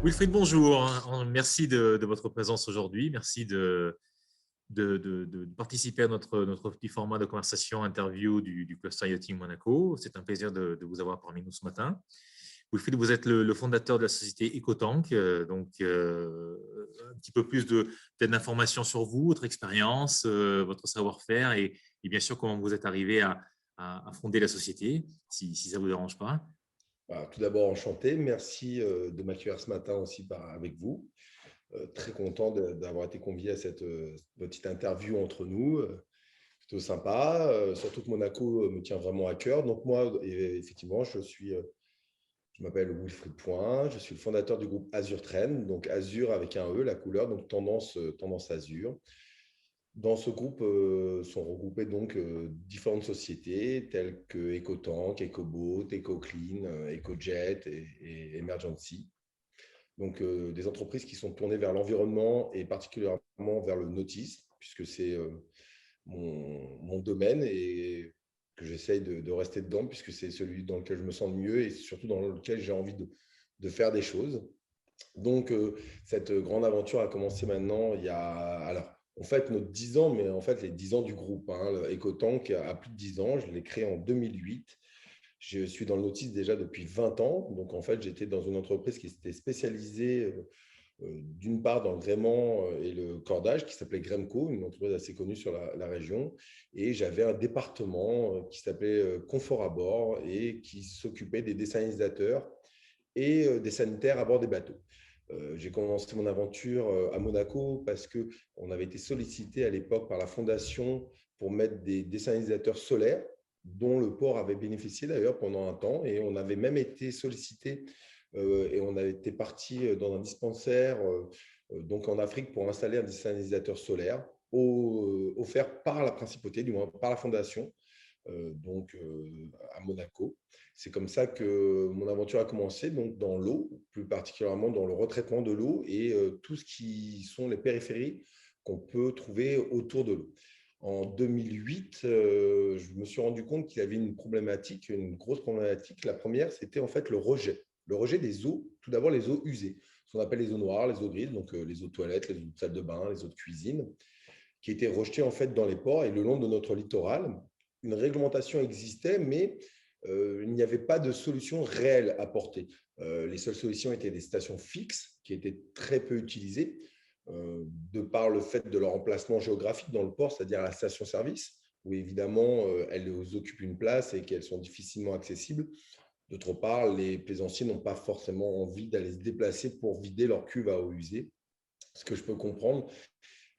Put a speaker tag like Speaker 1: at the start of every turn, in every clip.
Speaker 1: Wilfried, bonjour. Merci de votre présence aujourd'hui. Merci de participer à notre petit format de conversation interview du Cluster Yachting Monaco. C'est un plaisir de vous avoir parmi nous ce matin. Wilfried, vous êtes le fondateur de la société EcoTank. Un petit peu plus peut-être d'informations sur vous, votre expérience, votre savoir-faire et bien sûr comment vous êtes arrivé à fonder la société, si ça ne vous dérange pas.
Speaker 2: Alors, tout d'abord, enchanté. Merci de m'accueillir ce matin aussi avec vous. Très content d'avoir été convié à cette petite interview entre nous. Plutôt sympa. Surtout que Monaco me tient vraiment à cœur. Donc moi, effectivement, je m'appelle Wilfried Point. Je suis le fondateur du groupe Azur Train. Donc Azur avec un E, la couleur, donc tendance Azur. Dans ce groupe sont regroupées donc différentes sociétés telles que EcoTank, EcoBoat, EcoClean, EcoJet et Emergency. Donc des entreprises qui sont tournées vers l'environnement et particulièrement vers le nautisme, puisque c'est mon domaine et que j'essaye de rester dedans, puisque c'est celui dans lequel je me sens le mieux et surtout dans lequel j'ai envie de faire des choses. Donc, cette grande aventure a commencé maintenant il y a… Alors, on fête nos 10 ans, mais en fait, les 10 ans du groupe. EcoTank a plus de 10 ans. Je l'ai créé en 2008. Je suis dans le nautisme déjà depuis 20 ans. Donc, en fait, j'étais dans une entreprise qui s'était spécialisée d'une part dans le gréement et le cordage, qui s'appelait Gremco, une entreprise assez connue sur la région. Et j'avais un département qui s'appelait Confort à bord et qui s'occupait des dessalinateurs et des sanitaires à bord des bateaux. J'ai commencé mon aventure à Monaco parce qu'on avait été sollicité à l'époque par la fondation pour mettre des dessalinateurs solaires dont le port avait bénéficié d'ailleurs pendant un temps. Et on avait même été sollicité et on avait été parti dans un dispensaire donc en Afrique pour installer un dessalinisateur solaire offert par la principauté, du moins par la fondation. À Monaco. C'est comme ça que mon aventure a commencé, donc dans l'eau, plus particulièrement dans le retraitement de l'eau et tout ce qui sont les périphéries qu'on peut trouver autour de l'eau. En 2008, je me suis rendu compte qu'il y avait une problématique, une grosse problématique. La première, c'était en fait le rejet des eaux, tout d'abord les eaux usées, ce qu'on appelle les eaux noires, les eaux grises, donc les eaux de toilette, les eaux de salle de bain, les eaux de cuisine, qui étaient rejetées en fait dans les ports et le long de notre littoral. Une réglementation existait, mais il n'y avait pas de solution réelle apportée. Les seules solutions étaient des stations fixes qui étaient très peu utilisées de par le fait de leur emplacement géographique dans le port, c'est-à-dire à la station-service, où évidemment elles occupent une place et qu'elles sont difficilement accessibles. D'autre part, les plaisanciers n'ont pas forcément envie d'aller se déplacer pour vider leur cuve à eau usée, ce que je peux comprendre,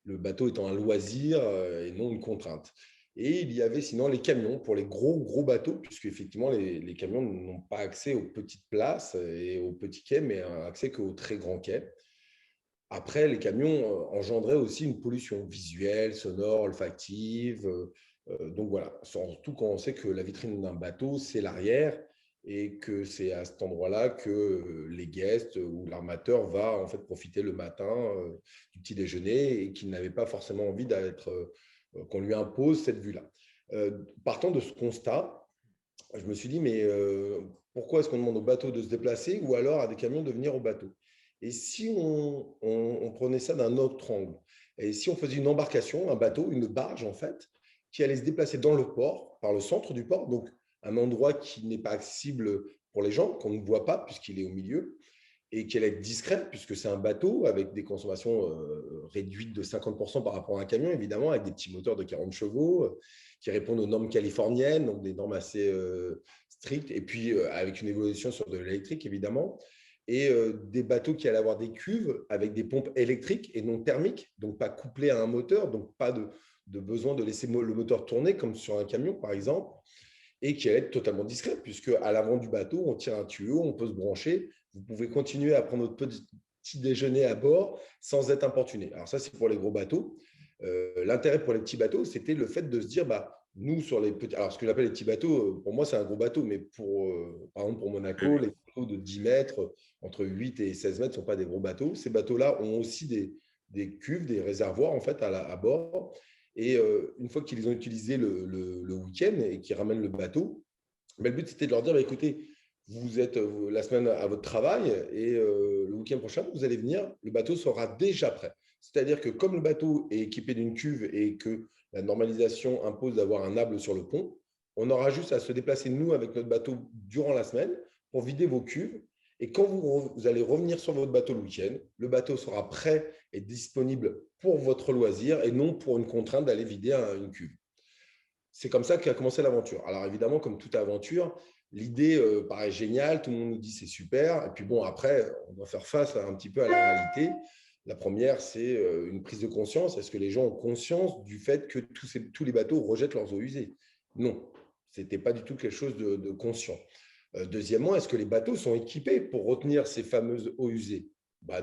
Speaker 2: le bateau étant un loisir et non une contrainte. Et il y avait sinon les camions pour les gros bateaux, puisque effectivement les camions n'ont pas accès aux petites places et aux petits quais, mais accès qu'aux très grands quais. Après, les camions engendraient aussi une pollution visuelle, sonore, olfactive. Donc voilà, surtout quand on sait que la vitrine d'un bateau, c'est l'arrière et que c'est à cet endroit-là que les guests ou l'armateur va en fait profiter le matin du petit déjeuner et qu'il n'avait pas forcément envie qu'on lui impose cette vue-là. Partant de ce constat, je me suis dit, mais pourquoi est-ce qu'on demande aux bateaux de se déplacer ou alors à des camions de venir au bateau? Et si on prenait ça d'un autre angle? Et si on faisait une embarcation, un bateau, une barge en fait, qui allait se déplacer dans le port, par le centre du port, donc un endroit qui n'est pas accessible pour les gens, qu'on ne voit pas puisqu'il est au milieu, et qui allait être discret puisque c'est un bateau avec des consommations réduites de 50% par rapport à un camion, évidemment, avec des petits moteurs de 40 chevaux qui répondent aux normes californiennes, donc des normes assez strictes, et puis avec une évolution sur de l'électrique, évidemment, et des bateaux qui allaient avoir des cuves avec des pompes électriques et non thermiques, donc pas couplées à un moteur, donc pas de besoin de laisser le moteur tourner comme sur un camion, par exemple, et qui allait être totalement discret, puisque à l'avant du bateau, on tire un tuyau, on peut se brancher, vous pouvez continuer à prendre votre petit déjeuner à bord sans être importuné. Alors ça, c'est pour les gros bateaux. L'intérêt pour les petits bateaux, c'était le fait de se dire, nous, sur les petits… Alors, ce que j'appelle les petits bateaux, pour moi, c'est un gros bateau, mais par exemple, pour Monaco, les bateaux de 10 mètres, entre 8 et 16 mètres, ne sont pas des gros bateaux. Ces bateaux-là ont aussi des cuves, des réservoirs, en fait, à bord. Et une fois qu'ils ont utilisé le week-end et qu'ils ramènent le bateau, le but, c'était de leur dire, écoutez, vous êtes la semaine à votre travail et le week-end prochain, vous allez venir, le bateau sera déjà prêt. C'est-à-dire que comme le bateau est équipé d'une cuve et que la normalisation impose d'avoir un âble sur le pont, on aura juste à se déplacer, nous, avec notre bateau durant la semaine pour vider vos cuves. Et quand vous allez revenir sur votre bateau le week-end, le bateau sera prêt et disponible pour votre loisir et non pour une contrainte d'aller vider une cuve. C'est comme ça qu'a commencé l'aventure. Alors évidemment, comme toute aventure, l'idée paraît géniale, tout le monde nous dit c'est super. Et puis bon, après, on doit faire face un petit peu à la réalité. La première, c'est une prise de conscience. Est-ce que les gens ont conscience du fait que tous les bateaux rejettent leurs eaux usées? Non, ce n'était pas du tout quelque chose de conscient. Deuxièmement, est-ce que les bateaux sont équipés pour retenir ces fameuses eaux usées?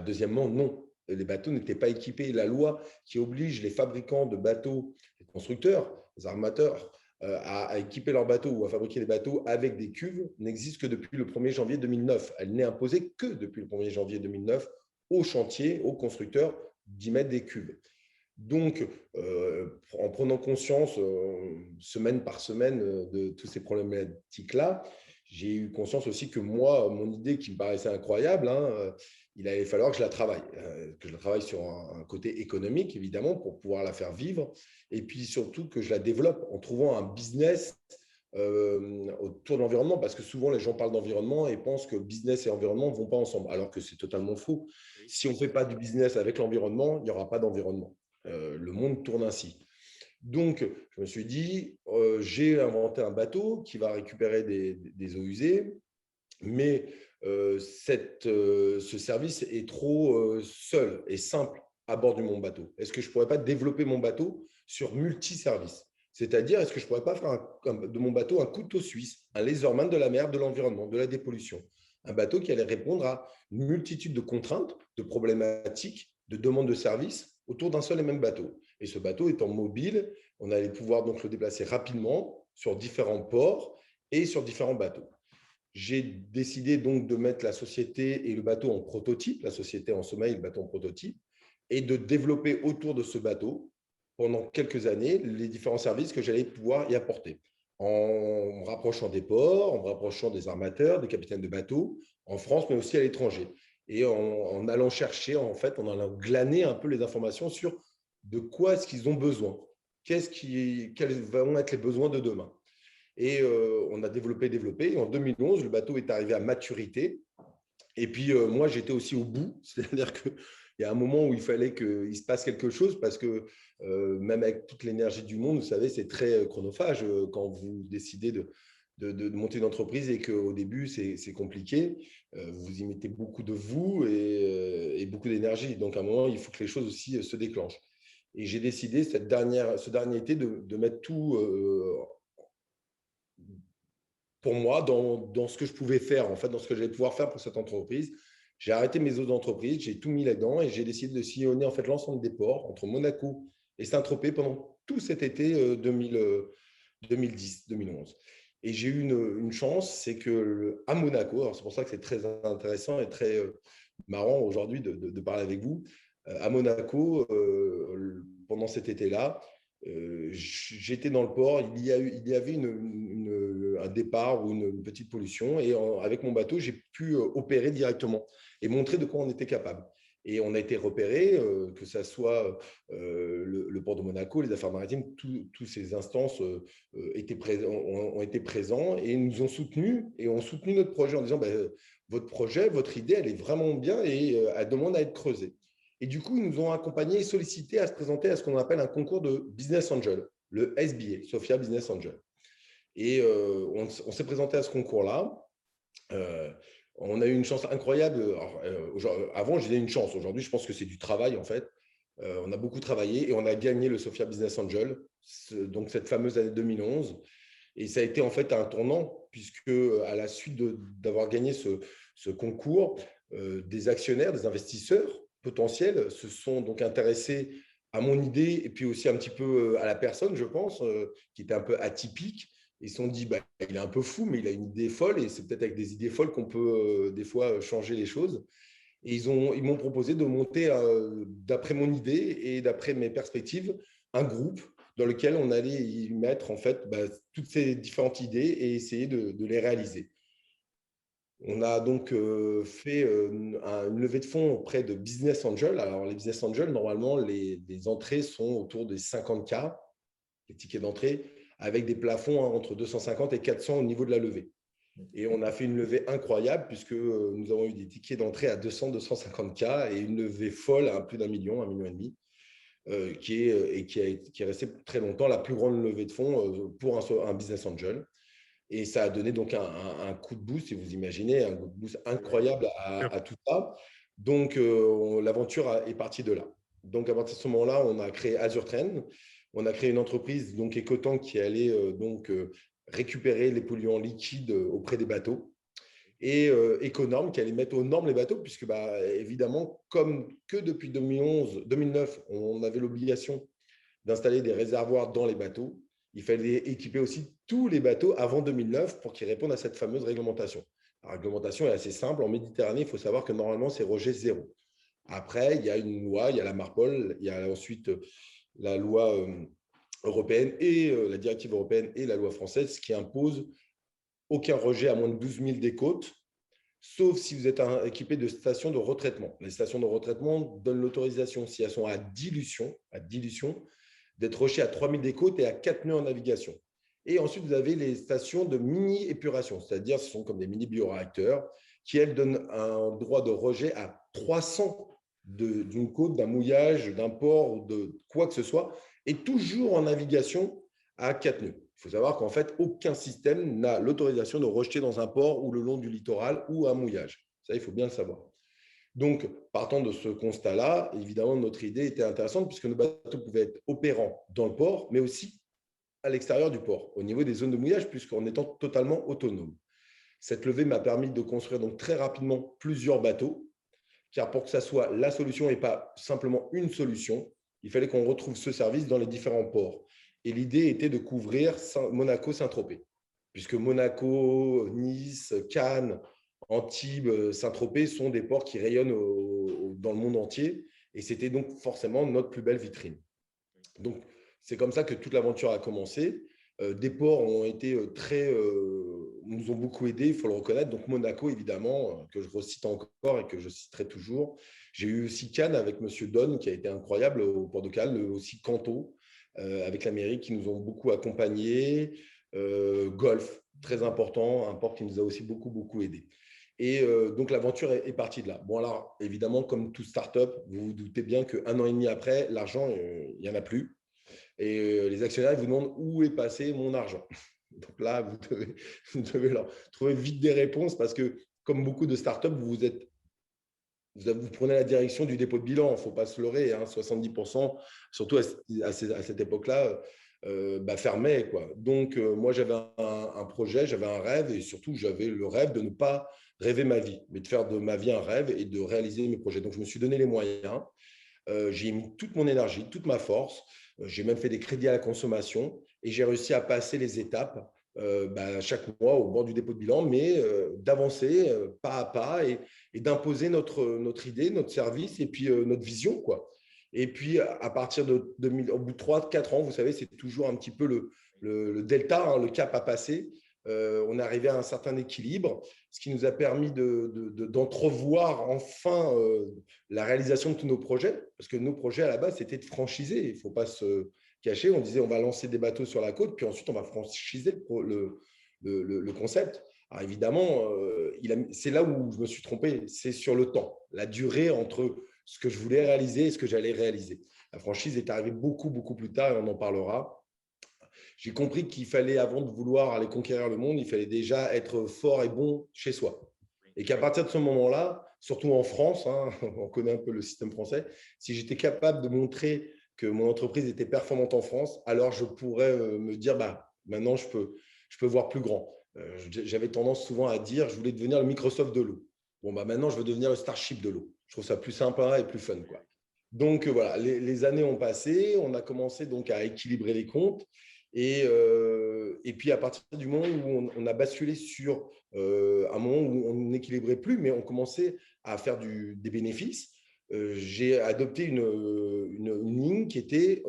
Speaker 2: Deuxièmement, non. Les bateaux n'étaient pas équipés. La loi qui oblige les fabricants de bateaux, les constructeurs, les armateurs, à équiper leurs bateaux ou à fabriquer des bateaux avec des cuves n'existe que depuis le 1er janvier 2009. Elle n'est imposée que depuis le 1er janvier 2009 aux chantiers, aux constructeurs d'y mettre des cuves. Donc, en prenant conscience semaine par semaine de toutes ces problématiques-là, j'ai eu conscience aussi que moi, mon idée qui me paraissait incroyable, il allait falloir que je la travaille sur un côté économique, évidemment, pour pouvoir la faire vivre, et puis surtout que je la développe en trouvant un business autour de l'environnement, parce que souvent les gens parlent d'environnement et pensent que business et environnement ne vont pas ensemble, alors que c'est totalement faux. Si on ne fait pas du business avec l'environnement, il n'y aura pas d'environnement. Le monde tourne ainsi. Donc, je me suis dit, j'ai inventé un bateau qui va récupérer des eaux usées, mais ce service est trop seul et simple à bord de mon bateau. Est-ce que je ne pourrais pas développer mon bateau sur multi-services? C'est-à-dire, est-ce que je ne pourrais pas faire de mon bateau un couteau suisse, un laserman de la mer, de l'environnement, de la dépollution? Un bateau qui allait répondre à une multitude de contraintes, de problématiques, de demandes de services autour d'un seul et même bateau. Et ce bateau étant mobile, on allait pouvoir donc le déplacer rapidement sur différents ports et sur différents bateaux. J'ai décidé donc de mettre la société et le bateau en prototype, la société en sommeil et le bateau en prototype, et de développer autour de ce bateau, pendant quelques années, les différents services que j'allais pouvoir y apporter. En me rapprochant des ports, en me rapprochant des armateurs, des capitaines de bateaux, en France, mais aussi à l'étranger. Et en allant chercher, en fait, en allant glaner un peu les informations sur de quoi est-ce qu'ils ont besoin, quels vont être les besoins de demain. Et on a développé. Et en 2011, le bateau est arrivé à maturité. Et puis, moi, j'étais aussi au bout. C'est-à-dire qu'il y a un moment où il fallait qu'il se passe quelque chose parce que même avec toute l'énergie du monde, vous savez, c'est très chronophage quand vous décidez de monter une entreprise et qu'au début, c'est compliqué. Vous y mettez beaucoup de vous et beaucoup d'énergie. Donc, à un moment, il faut que les choses aussi se déclenchent. Et j'ai décidé ce dernier été de mettre tout pour moi dans ce que je pouvais faire, en fait, dans ce que j'allais pouvoir faire pour cette entreprise. J'ai arrêté mes autres entreprises, j'ai tout mis là-dedans et j'ai décidé de sillonner en fait l'ensemble des ports entre Monaco et Saint-Tropez pendant tout cet été 2010-2011. Et j'ai eu une chance, c'est que à Monaco, alors c'est pour ça que c'est très intéressant et très marrant aujourd'hui de parler avec vous, à Monaco, pendant cet été-là, j'étais dans le port, il y avait un départ ou une petite pollution et avec mon bateau, j'ai pu opérer directement et montrer de quoi on était capable. Et on a été repéré, que ce soit le port de Monaco, les affaires maritimes, toutes ces instances ont été présents et nous ont soutenus et ont soutenu notre projet en disant votre projet, votre idée, elle est vraiment bien et elle demande à être creusée. Et du coup, ils nous ont accompagnés et sollicités à se présenter à ce qu'on appelle un concours de Business Angel, le SBA, Sophia Business Angel. Et on s'est présenté à ce concours-là. On a eu une chance incroyable. Alors, avant, je disais une chance. Aujourd'hui, je pense que c'est du travail, en fait. On a beaucoup travaillé et on a gagné le Sophia Business Angel, donc cette fameuse année 2011. Et ça a été en fait un tournant, puisque à la suite d'avoir gagné ce concours, des actionnaires, des investisseurs potentiels se sont donc intéressés à mon idée et puis aussi un petit peu à la personne, je pense, qui était un peu atypique. Ils se sont dit, il est un peu fou, mais il a une idée folle et c'est peut-être avec des idées folles qu'on peut des fois changer les choses. Et ils m'ont proposé de monter, d'après mon idée et d'après mes perspectives, un groupe dans lequel on allait y mettre en fait toutes ces différentes idées et essayer de les réaliser. On a donc fait une levée de fonds auprès de Business Angel. Alors, les Business Angel, normalement, les entrées sont autour des 50K, les tickets d'entrée, avec des plafonds entre 250 et 400 au niveau de la levée. Et on a fait une levée incroyable puisque nous avons eu des tickets d'entrée à 200, 250K et une levée folle à plus d'1 million, 1,5 million, qui est restée très longtemps la plus grande levée de fonds pour un Business Angel. Et ça a donné donc un coup de boost, si vous imaginez, un coup de boost incroyable à tout ça. Donc, l'aventure est partie de là. Donc, à partir de ce moment-là, on a créé Azure Trend. On a créé une entreprise, donc Ecotank, qui allait récupérer les polluants liquides auprès des bateaux. Et Econorm, qui allait mettre aux normes les bateaux, puisque, évidemment, comme que depuis 2011, 2009, on avait l'obligation d'installer des réservoirs dans les bateaux, il fallait équiper aussi tous les bateaux avant 2009 pour qu'ils répondent à cette fameuse réglementation. La réglementation est assez simple. En Méditerranée, il faut savoir que normalement, c'est rejet zéro. Après, il y a une loi, il y a la Marpol, il y a ensuite la loi européenne et la directive européenne et la loi française qui imposent aucun rejet à moins de 12 000 des côtes, sauf si vous êtes équipé de stations de retraitement. Les stations de retraitement donnent l'autorisation, si elles sont à dilution, d'être rejetées à 3 000 des côtes et à 4 nœuds en navigation. Et ensuite, vous avez les stations de mini-épuration, c'est-à-dire ce sont comme des mini-bioréacteurs qui, elles, donnent un droit de rejet à 300 d'une côte, d'un mouillage, d'un port ou de quoi que ce soit, et toujours en navigation à 4 nœuds. Il faut savoir qu'en fait, aucun système n'a l'autorisation de rejeter dans un port ou le long du littoral ou un mouillage. Ça, il faut bien le savoir. Donc, partant de ce constat-là, évidemment, notre idée était intéressante puisque nos bateaux pouvaient être opérants dans le port, mais aussi à l'extérieur du port, au niveau des zones de mouillage, puisqu'en étant totalement autonome. Cette levée m'a permis de construire donc très rapidement plusieurs bateaux, car pour que ça soit la solution et pas simplement une solution, il fallait qu'on retrouve ce service dans les différents ports. Et l'idée était de couvrir Monaco, Saint-Tropez, puisque Monaco, Nice, Cannes, Antibes, Saint-Tropez sont des ports qui rayonnent dans le monde entier. Et c'était donc forcément notre plus belle vitrine. Donc, c'est comme ça que toute l'aventure a commencé. Des ports ont été nous ont beaucoup aidés, il faut le reconnaître. Donc, Monaco, évidemment, que je recite encore et que je citerai toujours. J'ai eu aussi Cannes avec M. Don, qui a été incroyable au port de Cannes, aussi Canto, avec la mairie, qui nous ont beaucoup accompagnés. Golf, très important, un port qui nous a aussi beaucoup, beaucoup aidés. Et donc, l'aventure est partie de là. Bon, alors, évidemment, comme toute start-up, vous vous doutez bien qu'un an et demi après, l'argent, il n'y en a plus. Et les actionnaires vous demandent où est passé mon argent. Donc là, vous devez leur trouver vite des réponses parce que, comme beaucoup de startups, vous prenez la direction du dépôt de bilan. Il ne faut pas se leurrer. 70%, surtout à cette époque-là, fermait, quoi. Donc, moi, j'avais un projet, j'avais un rêve et surtout, j'avais le rêve de ne pas rêver ma vie, mais de faire de ma vie un rêve et de réaliser mes projets. Donc, je me suis donné les moyens. J'ai mis toute mon énergie, toute ma force. J'ai même fait des crédits à la consommation et j'ai réussi à passer les étapes chaque mois au bord du dépôt de bilan, mais d'avancer pas à pas et d'imposer notre idée, notre service et puis notre vision, quoi. Et puis, à partir de 2000, au bout de 3-4 ans, vous savez, c'est toujours un petit peu le delta, le cap à passer. On est arrivé à un certain équilibre, ce qui nous a permis d'entrevoir enfin la réalisation de tous nos projets, parce que nos projets à la base, c'était de franchiser. Il ne faut pas se cacher. On disait, on va lancer des bateaux sur la côte, puis ensuite, on va franchiser le concept. Alors évidemment, c'est là où je me suis trompé, c'est sur le temps, la durée entre ce que je voulais réaliser et ce que j'allais réaliser. La franchise est arrivée beaucoup, beaucoup plus tard et on en parlera. J'ai compris qu'il fallait, avant de vouloir aller conquérir le monde, il fallait déjà être fort et bon chez soi. Et qu'à partir de ce moment-là, surtout en France, on connaît un peu le système français, si j'étais capable de montrer que mon entreprise était performante en France, alors je pourrais me dire, maintenant, je peux voir plus grand. J'avais tendance souvent à dire, je voulais devenir le Microsoft de l'eau. Bon, maintenant, je veux devenir le Starship de l'eau. Je trouve ça plus sympa et plus fun, quoi. Donc, voilà, les années ont passé. On a commencé donc à équilibrer les comptes. Et puis, à partir du moment où on a basculé sur un moment où on n'équilibrait plus, mais on commençait à faire des bénéfices, j'ai adopté une ligne qui était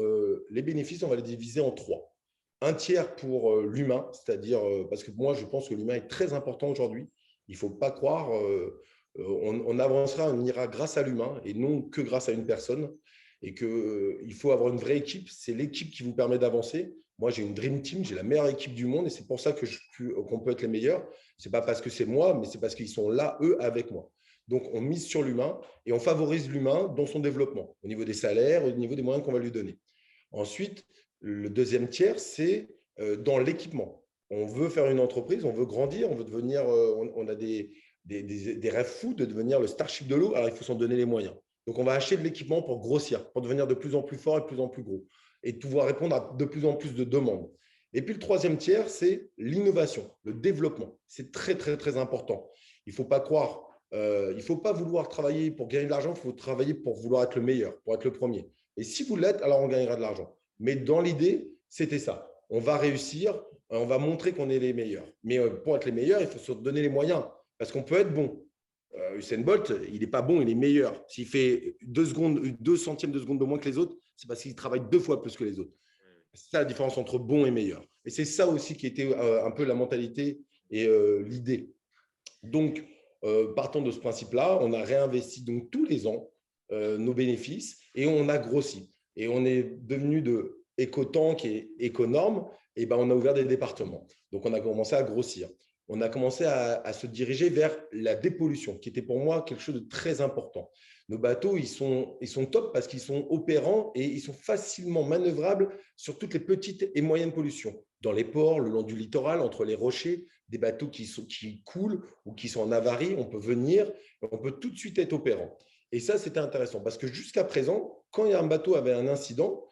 Speaker 2: les bénéfices, on va les diviser en trois. Un tiers pour l'humain, c'est-à-dire parce que moi, je pense que l'humain est très important aujourd'hui. Il ne faut pas croire, on avancera, on ira grâce à l'humain et non que grâce à une personne. Et qu'il faut avoir une vraie équipe. C'est l'équipe qui vous permet d'avancer. Moi, j'ai une dream team, j'ai la meilleure équipe du monde et c'est pour ça qu'on peut être les meilleurs. Ce n'est pas parce que c'est moi, mais c'est parce qu'ils sont là, eux, avec moi. Donc, on mise sur l'humain et on favorise l'humain dans son développement, au niveau des salaires, au niveau des moyens qu'on va lui donner. Ensuite, le deuxième tiers, c'est dans l'équipement. On veut faire une entreprise, on veut grandir, on veut devenir, on a des rêves fous de devenir le Starship de l'eau, alors il faut s'en donner les moyens. Donc, on va acheter de l'équipement pour grossir, pour devenir de plus en plus fort et de plus en plus gros et pouvoir répondre à de plus en plus de demandes. Et puis, le troisième tiers, c'est l'innovation, le développement. C'est très, très, très important. Il ne faut pas croire, il ne faut pas vouloir travailler pour gagner de l'argent, il faut travailler pour vouloir être le meilleur, pour être le premier. Et si vous l'êtes, alors on gagnera de l'argent. Mais dans l'idée, c'était ça. On va réussir, on va montrer qu'on est les meilleurs. Mais pour être les meilleurs, il faut se donner les moyens. Parce qu'on peut être bon. Usain Bolt, il n'est pas bon, il est meilleur. S'il fait 2 centièmes de seconde de moins que les autres, c'est parce qu'il travaille 2 fois plus que les autres. C'est ça la différence entre bon et meilleur. Et c'est ça aussi qui était un peu la mentalité et l'idée. Donc, partant de ce principe-là, on a réinvesti donc tous les ans nos bénéfices et on a grossi. Et on est devenu de éco-tank et éco-norme, et ben on a ouvert des départements. Donc, on a commencé à grossir. On a commencé à se diriger vers la dépollution, qui était pour moi quelque chose de très important. Nos bateaux, ils sont top parce qu'ils sont opérants et ils sont facilement manœuvrables sur toutes les petites et moyennes pollutions. Dans les ports, le long du littoral, entre les rochers, des bateaux qui coulent ou qui sont en avarie, on peut venir, on peut tout de suite être opérant. Et ça, c'était intéressant parce que jusqu'à présent, quand un bateau avait un incident,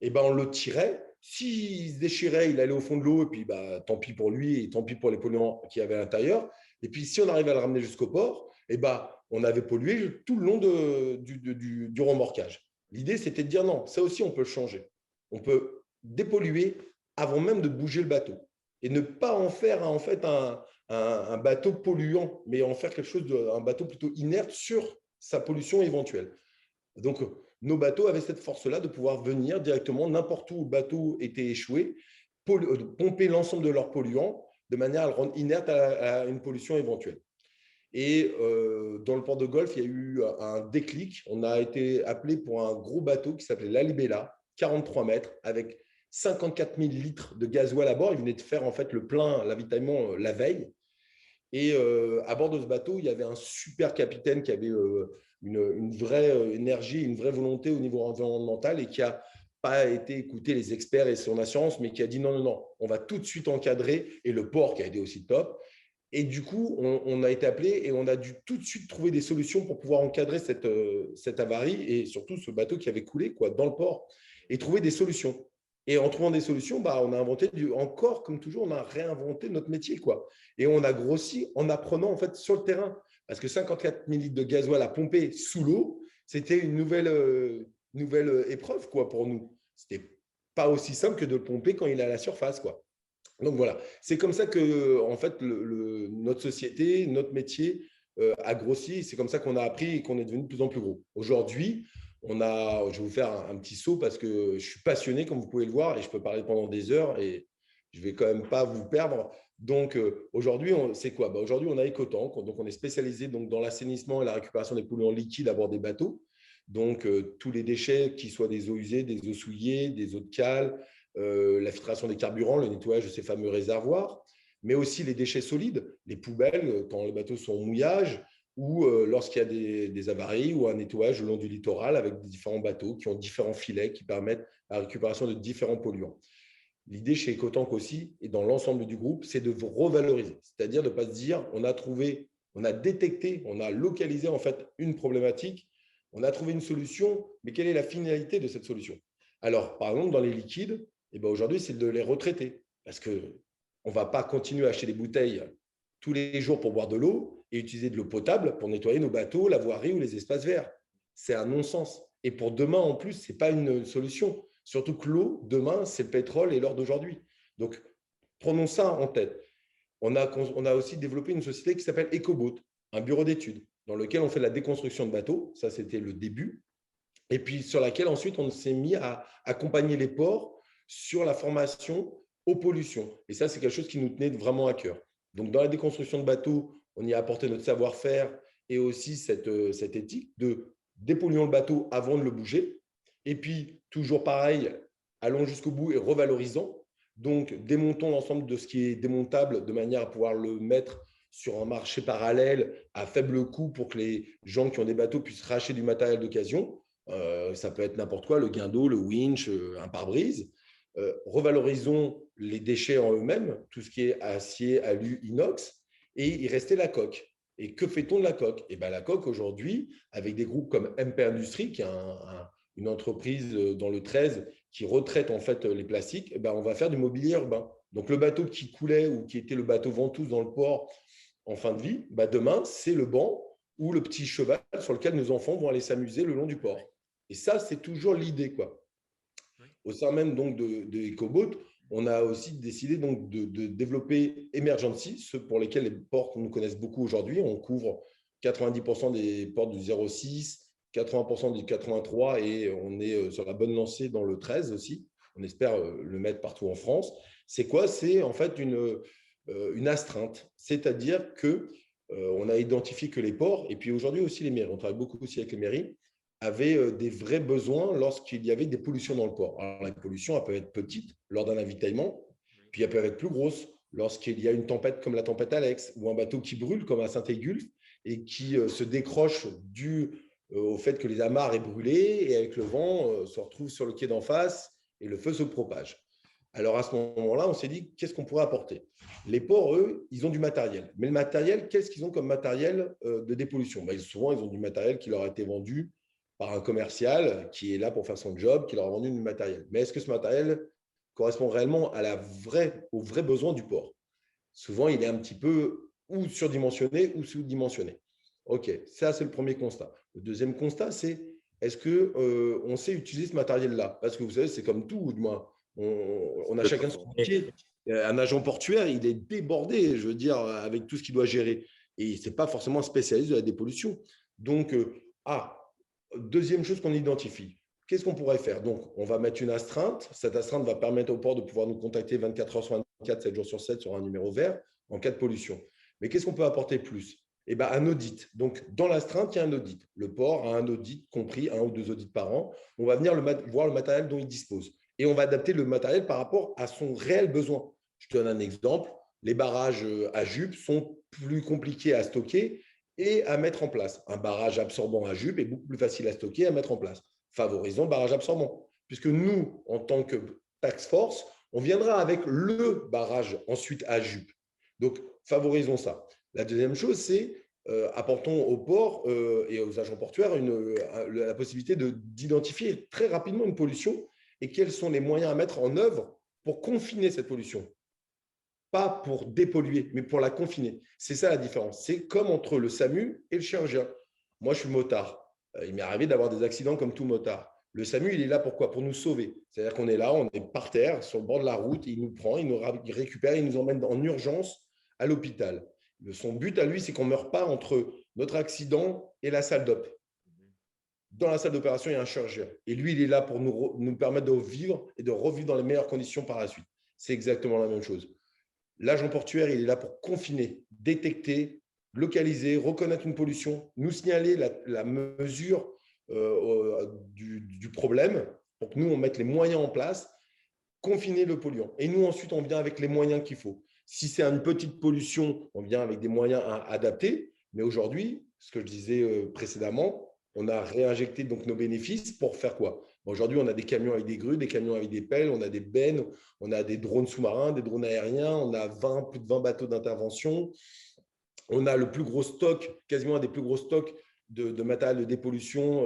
Speaker 2: eh ben, on le tirait. S'il se déchirait, il allait au fond de l'eau, et puis bah, tant pis pour lui, et tant pis pour les polluants qu'il y avait à l'intérieur. Et puis, si on arrivait à le ramener jusqu'au port, eh ben, on avait pollué tout le long du remorquage. L'idée, c'était de dire non, ça aussi, on peut le changer. On peut dépolluer avant même de bouger le bateau et ne pas en faire en fait un bateau polluant, mais en faire quelque chose un bateau plutôt inerte sur sa pollution éventuelle. Donc, nos bateaux avaient cette force-là de pouvoir venir directement n'importe où le bateau était échoué, pomper l'ensemble de leurs polluants de manière à le rendre inerte à une pollution éventuelle. Et dans le port de Golfe, il y a eu un déclic. On a été appelé pour un gros bateau qui s'appelait l'Alibella, 43 mètres, avec 54 000 litres de gasoil à bord. Il venait de faire en fait le plein, l'avitaillement la veille. Et à bord de ce bateau, il y avait un super capitaine qui avait une vraie énergie, une vraie volonté au niveau environnemental et qui n'a pas été écouter les experts et son assurance, mais qui a dit non, non, non, on va tout de suite encadrer. Et le port qui a été aussi top. Et du coup, on a été appelé et on a dû tout de suite trouver des solutions pour pouvoir encadrer cette avarie et surtout ce bateau qui avait coulé dans le port et trouver des solutions. Et en trouvant des solutions, on a inventé, encore comme toujours, on a réinventé notre métier. Et on a grossi en apprenant en fait sur le terrain. Parce que 54 000 litres de gasoil à pomper sous l'eau, c'était une nouvelle épreuve pour nous. Ce n'était pas aussi simple que de le pomper quand il est à la surface. Donc voilà, c'est comme ça que en fait, notre société, notre métier a grossi. C'est comme ça qu'on a appris et qu'on est devenu de plus en plus gros. Aujourd'hui, je vais vous faire un petit saut parce que je suis passionné, comme vous pouvez le voir, et je peux parler pendant des heures et je ne vais quand même pas vous perdre. Donc aujourd'hui, c'est quoi? Aujourd'hui, on a EcoTank, donc on est spécialisé dans l'assainissement et la récupération des polluants liquides à bord des bateaux. Donc tous les déchets, qu'ils soient des eaux usées, des eaux souillées, des eaux de cale, la filtration des carburants, le nettoyage de ces fameux réservoirs, mais aussi les déchets solides, les poubelles quand les bateaux sont en mouillage ou lorsqu'il y a des avaries ou un nettoyage le long du littoral avec différents bateaux qui ont différents filets qui permettent la récupération de différents polluants. L'idée chez EcoTank aussi et dans l'ensemble du groupe, c'est de vous revaloriser, c'est-à-dire de ne pas se dire on a trouvé, on a détecté, on a localisé en fait une problématique, on a trouvé une solution, mais quelle est la finalité de cette solution? Alors, par exemple, dans les liquides, aujourd'hui, c'est de les retraiter parce qu'on ne va pas continuer à acheter des bouteilles tous les jours pour boire de l'eau et utiliser de l'eau potable pour nettoyer nos bateaux, la voirie ou les espaces verts. C'est un non-sens. Et pour demain, en plus, ce n'est pas une solution. Surtout que l'eau, demain, c'est le pétrole et l'or d'aujourd'hui. Donc, prenons ça en tête. On a aussi développé une société qui s'appelle EcoBoat, un bureau d'études dans lequel on fait la déconstruction de bateaux. Ça, c'était le début. Et puis, sur laquelle, ensuite, on s'est mis à accompagner les ports sur la formation aux pollutions. Et ça, c'est quelque chose qui nous tenait vraiment à cœur. Donc, dans la déconstruction de bateaux, on y a apporté notre savoir-faire et aussi cette éthique de dépolluons le bateau avant de le bouger. Et puis, toujours pareil, allons jusqu'au bout et revalorisons. Donc, démontons l'ensemble de ce qui est démontable de manière à pouvoir le mettre sur un marché parallèle à faible coût pour que les gens qui ont des bateaux puissent racheter du matériel d'occasion. Ça peut être n'importe quoi, le guindeau, le winch, un pare-brise. Revalorisons les déchets en eux-mêmes, tout ce qui est acier, alu, inox, et il restait la coque. Et que fait-on de la coque? Et bien, la coque, aujourd'hui, avec des groupes comme MP Industrie, qui est une entreprise dans le 13 qui retraite en fait les plastiques, et ben, on va faire du mobilier urbain. Donc, le bateau qui coulait ou qui était le bateau ventouse dans le port en fin de vie, ben, demain, c'est le banc ou le petit cheval sur lequel nos enfants vont aller s'amuser le long du port. Et ça, c'est toujours l'idée, quoi. Au sein même donc de EcoBoat, on a aussi décidé donc de développer Emergency, ceux pour lesquels les ports nous connaissent beaucoup aujourd'hui. On couvre 90% des ports du 06, 80% du 83 et on est sur la bonne lancée dans le 13 aussi. On espère le mettre partout en France. C'est quoi? C'est en fait une astreinte, c'est-à-dire que on a identifié que les ports, et puis aujourd'hui aussi les mairies, on travaille beaucoup aussi avec les mairies, avaient des vrais besoins lorsqu'il y avait des pollutions dans le port. Alors, la pollution, elle peut être petite lors d'un avitaillement, puis elle peut être plus grosse lorsqu'il y a une tempête comme la tempête Alex, ou un bateau qui brûle comme à Saint-Égulphe et qui se décroche dû au fait que les amarres aient brûlé et avec le vent se retrouve sur le quai d'en face et le feu se propage. Alors à ce moment-là, on s'est dit, qu'est-ce qu'on pourrait apporter? Les ports, eux, ils ont du matériel. Mais le matériel, qu'est-ce qu'ils ont comme matériel de dépollution? Souvent, ils ont du matériel qui leur a été vendu par un commercial qui est là pour faire son job, qui leur a vendu du matériel. Mais est-ce que ce matériel correspond réellement aux vrais besoins du port? Souvent, il est un petit peu ou surdimensionné ou sous-dimensionné. OK, ça, c'est le premier constat. Le deuxième constat, c'est est-ce qu'on sait utiliser ce matériel-là? Parce que vous savez, c'est comme tout, ou du moins, on a chacun son métier. Un agent portuaire, il est débordé, je veux dire, avec tout ce qu'il doit gérer. Et ce n'est pas forcément un spécialiste de la dépollution. Donc, deuxième chose qu'on identifie, qu'est-ce qu'on pourrait faire? Donc, on va mettre une astreinte. Cette astreinte va permettre au port de pouvoir nous contacter 24 heures sur 24, 7 jours sur 7 sur un numéro vert en cas de pollution. Mais qu'est-ce qu'on peut apporter plus? Eh bien, un audit. Donc, dans l'astreinte, il y a un audit. Le port a un audit, compris 1 ou 2 audits par an. On va venir voir le matériel dont il dispose. Et on va adapter le matériel par rapport à son réel besoin. Je te donne un exemple. Les barrages à jupe sont plus compliqués à stocker et à mettre en place. Un barrage absorbant à jupe est beaucoup plus facile à stocker et à mettre en place. Favorisons le barrage absorbant. Puisque nous, en tant que task force, on viendra avec le barrage ensuite à jupe. Donc, favorisons ça. La deuxième chose, c'est apportons au port et aux agents portuaires la possibilité d'identifier très rapidement une pollution et quels sont les moyens à mettre en œuvre pour confiner cette pollution. Pas pour dépolluer, mais pour la confiner. C'est ça la différence. C'est comme entre le SAMU et le chirurgien. Moi, je suis motard. Il m'est arrivé d'avoir des accidents comme tout motard. Le SAMU, il est là pourquoi? Pour nous sauver. C'est-à-dire qu'on est là, on est par terre, sur le bord de la route, il nous prend, il nous récupère, il nous emmène en urgence à l'hôpital. Son but à lui, c'est qu'on ne meure pas entre notre accident et la salle d'op. Dans la salle d'opération, il y a un chirurgien. Et lui, il est là pour nous permettre de vivre et de revivre dans les meilleures conditions par la suite. C'est exactement la même chose. L'agent portuaire, il est là pour confiner, détecter, localiser, reconnaître une pollution, nous signaler la mesure du problème pour que nous, on mette les moyens en place, confiner le polluant. Et nous, ensuite, on vient avec les moyens qu'il faut. Si c'est une petite pollution, on vient avec des moyens adaptés. Mais aujourd'hui, ce que je disais précédemment, on a réinjecté donc nos bénéfices pour faire quoi? Aujourd'hui, on a des camions avec des grues, des camions avec des pelles, on a des bennes, on a des drones sous-marins, des drones aériens, on a plus de 20 bateaux d'intervention. On a le plus gros stock, quasiment un des plus gros stocks de matériel de dépollution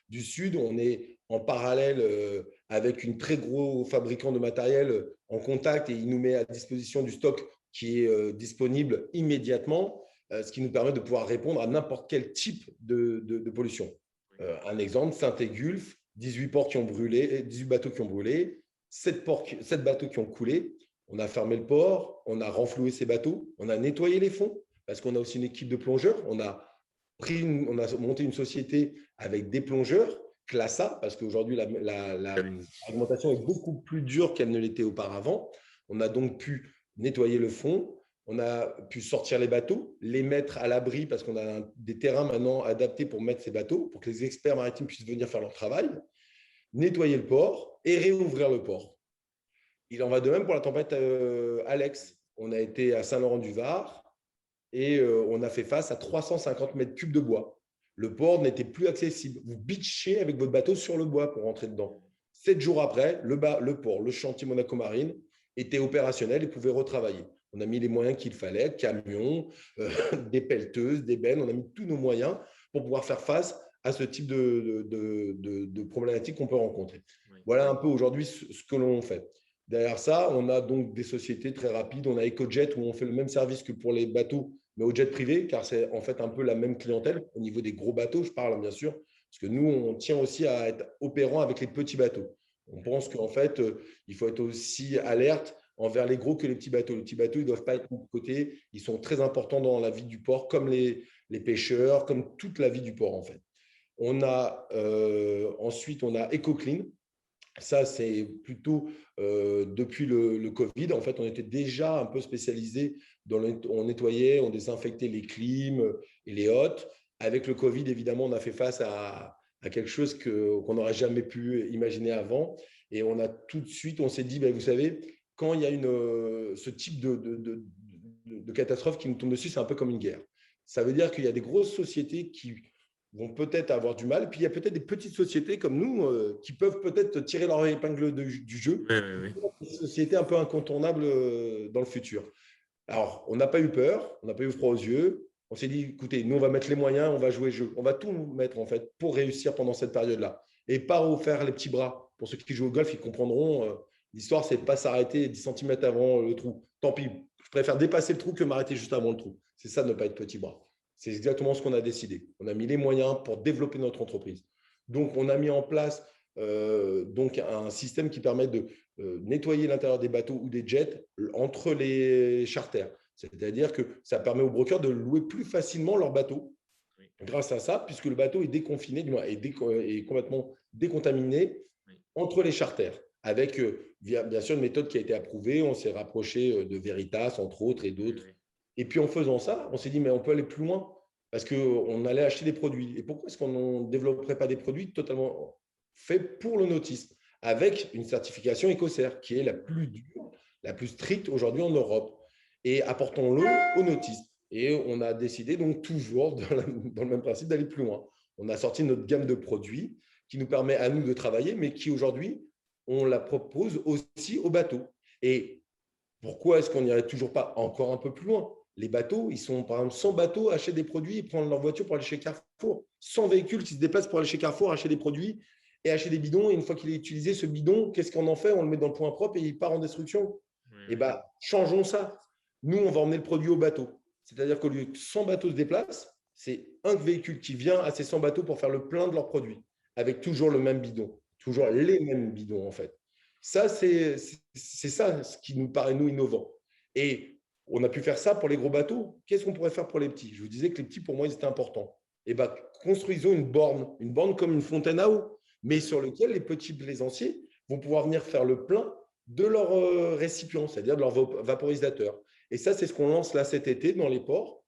Speaker 2: du Sud. On est en parallèle avec une très gros fabricant de matériel en contact et il nous met à disposition du stock qui est disponible immédiatement, ce qui nous permet de pouvoir répondre à n'importe quel type de pollution. Un exemple, Saint-Égulphe, 18 ports qui ont brûlé, 18 bateaux qui ont brûlé, 7 bateaux qui ont coulé. On a fermé le port, on a renfloué ces bateaux, on a nettoyé les fonds parce qu'on a aussi une équipe de plongeurs. On a monté une société avec des plongeurs, Classa, parce qu'aujourd'hui, la réglementation est beaucoup plus dure qu'elle ne l'était auparavant. On a donc pu nettoyer le fond, On a pu sortir les bateaux, les mettre à l'abri parce qu'on a des terrains maintenant adaptés pour mettre ces bateaux, pour que les experts maritimes puissent venir faire leur travail, nettoyer le port et réouvrir le port. Il en va de même pour la tempête Alex. On a été à Saint-Laurent-du-Var et on a fait face à 350 mètres cubes de bois. Le port n'était plus accessible. Vous bitchez avec votre bateau sur le bois pour rentrer dedans. 7 jours après, le port, le chantier Monaco Marine était opérationnel et pouvait retravailler. On a mis les moyens qu'il fallait, camions, des pelleteuses, des bennes. On a mis tous nos moyens pour pouvoir faire face à ce type de problématiques qu'on peut rencontrer. Oui. Voilà un peu aujourd'hui ce que l'on fait. Derrière ça, on a donc des sociétés très rapides. On a EcoJet où on fait le même service que pour les bateaux, mais au jet privé, car c'est en fait un peu la même clientèle. Au niveau des gros bateaux, je parle bien sûr, parce que nous, on tient aussi à être opérant avec les petits bateaux. On pense qu'en fait, il faut être aussi alerte envers les gros que les petits bateaux. Les petits bateaux, ils ne doivent pas être mis de côté. Ils sont très importants dans la vie du port, comme les pêcheurs, comme toute la vie du port, en fait. Ensuite, on a EcoClean. Ça, c'est plutôt depuis le Covid. En fait, on était déjà un peu spécialisé. On nettoyait, on désinfectait les clims et les hôtes. Avec le Covid, évidemment, on a fait face à quelque chose qu'on n'aurait jamais pu imaginer avant. Et on a tout de suite, on s'est dit, vous savez, quand il y a ce type de catastrophe qui nous tombe dessus, c'est un peu comme une guerre. Ça veut dire qu'il y a des grosses sociétés qui vont peut-être avoir du mal. Puis il y a peut-être des petites sociétés comme nous qui peuvent peut-être tirer leur épingle du jeu. Oui. Des sociétés un peu incontournables dans le futur. Alors, on n'a pas eu peur, on n'a pas eu froid aux yeux. On s'est dit, écoutez, nous, on va mettre les moyens, on va jouer le jeu. On va tout mettre, en fait, pour réussir pendant cette période-là. Et pas faire les petits bras. Pour ceux qui jouent au golf, ils comprendront. L'histoire, c'est de ne pas s'arrêter 10 cm avant le trou. Tant pis, je préfère dépasser le trou que m'arrêter juste avant le trou. C'est ça, ne pas être petit bras. C'est exactement ce qu'on a décidé. On a mis les moyens pour développer notre entreprise. Donc, on a mis en place donc un système qui permet de nettoyer l'intérieur des bateaux ou des jets entre les charters. C'est-à-dire que ça permet aux brokers de louer plus facilement leur bateau grâce à ça, puisque le bateau est déconfiné, du moins est complètement décontaminé entre les charters, avec bien sûr une méthode qui a été approuvée. On s'est rapproché de Veritas, entre autres, et d'autres. Et puis, en faisant ça, on s'est dit, mais on peut aller plus loin parce qu'on allait acheter des produits. Et pourquoi est-ce qu'on ne développerait pas des produits totalement faits pour le nautisme avec une certification Écocert qui est la plus dure, la plus stricte aujourd'hui en Europe, et apportons-le au nautisme. Et on a décidé donc toujours, dans le même principe, d'aller plus loin. On a sorti notre gamme de produits qui nous permet à nous de travailler, mais qui aujourd'hui, on la propose aussi aux bateaux. Et pourquoi est-ce qu'on n'irait toujours pas encore un peu plus loin? Les bateaux, ils sont par exemple 100 bateaux, achètent des produits, ils prennent leur voiture pour aller chez Carrefour. 100 véhicules qui se déplacent pour aller chez Carrefour, acheter des produits et acheter des bidons. Et une fois qu'il est utilisé, ce bidon, qu'est-ce qu'on en fait? On le met dans le point propre et il part en destruction. Et changeons ça. Nous, on va emmener le produit au bateau. C'est-à-dire qu'au lieu que 100 bateaux se déplacent, c'est un véhicule qui vient à ces 100 bateaux pour faire le plein de leurs produits, avec toujours le même bidon, toujours les mêmes bidons en fait. Ça, c'est ça ce qui nous paraît, nous, innovant. Et on a pu faire ça pour les gros bateaux. Qu'est-ce qu'on pourrait faire pour les petits? Je vous disais que les petits, pour moi, ils étaient importants. Et construisons une borne comme une fontaine à eau, mais sur laquelle les petits plaisanciers vont pouvoir venir faire le plein de leur récipient, c'est-à-dire de leur vaporisateur. Et ça, c'est ce qu'on lance là cet été dans les ports.